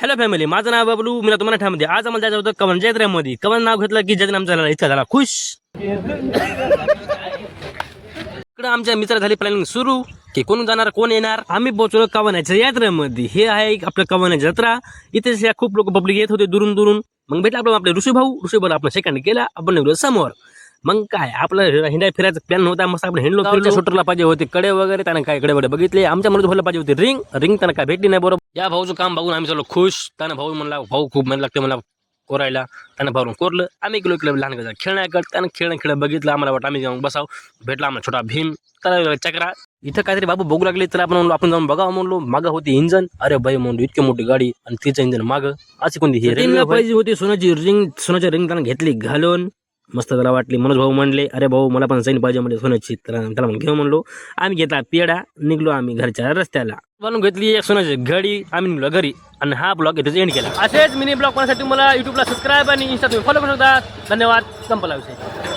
Hello family, माझं नाव बबलू. मी तुम्हाला ठामध्ये आज आम्हाला जायचं होतं कवन जयत्रामध्ये. कवन नाव घेतलं की जयचं आमचा इतका झाला खुश. इकडं आमच्या मित्र झाली प्लॅनिंग सुरू की कोण जाणार कोण येणार. आम्ही पोहोचलो कवनाच्या यात्रेमध्ये. हे आहे आपलं कवनाची जत्रा. इथे खूप लोक पब्लिक येत होते दुरून दुरून. मग भेटला आपलं आपले ऋषीभाऊ आपलं सेकंड केला. आपण निघलो समोर. मग काय आपलं हिंडा फिरायचा प्लॅन होता. मस्त आपण हिंडलो शूटरला पाहिजे होते कडे वगैरे. त्यानं काय कडे वगैरे बघितले. आमच्या मनात व्हायला पाहिजे होती रिंग त्यांना काय भेटली नाही बरोबर. या भाऊचं काम बघून आम्ही सगळं खुश. त्यानं भाऊ म्हणला भाऊ खूप मन लागते मला कोरायला. त्यानं भाऊन कोरलं. आम्ही किलो लहान गजा खेळण्याकडे. त्यानं खेळ बघितलं. आम्हाला वाटतं आम्ही जाऊन बसाव. भेटला आम्हाला छोटा भीम. त्याला चक्रा इथं काहीतरी बाबू बघू लागले. तर आपण म्हणलो आपण जाऊन बघावं म्हणलो. मागं होती इंजन. अरे बाई म्हणलो इतकी मोठी गाडी आणि तिचं इंजन मागं. अशी कोणती ही रिंग पाहिजे होती सोन्याची रिंग त्यानं घेतली घालून. मस्त त्याला वाटली. मनोज भाऊ म्हणले अरे भाऊ मला पण सैन पाहिजे म्हणजे सोन्याची. त्याला मग घेऊ म्हणलो. आम्ही घेतला पेढा. निघलो आम्ही घरच्या रस्त्याला. बनवून घेतली एक सोन्याची घडी. आम्ही निघलो घरी आणि हा ब्लॉग इथेच एंड केला. असेच मिनी ब्लॉग पाहण्यासाठी मला युट्यूबला सबस्क्राईब आणि इंस्टा तुम्ही फॉलो करू शकता. धन्यवाद. संपला विषय.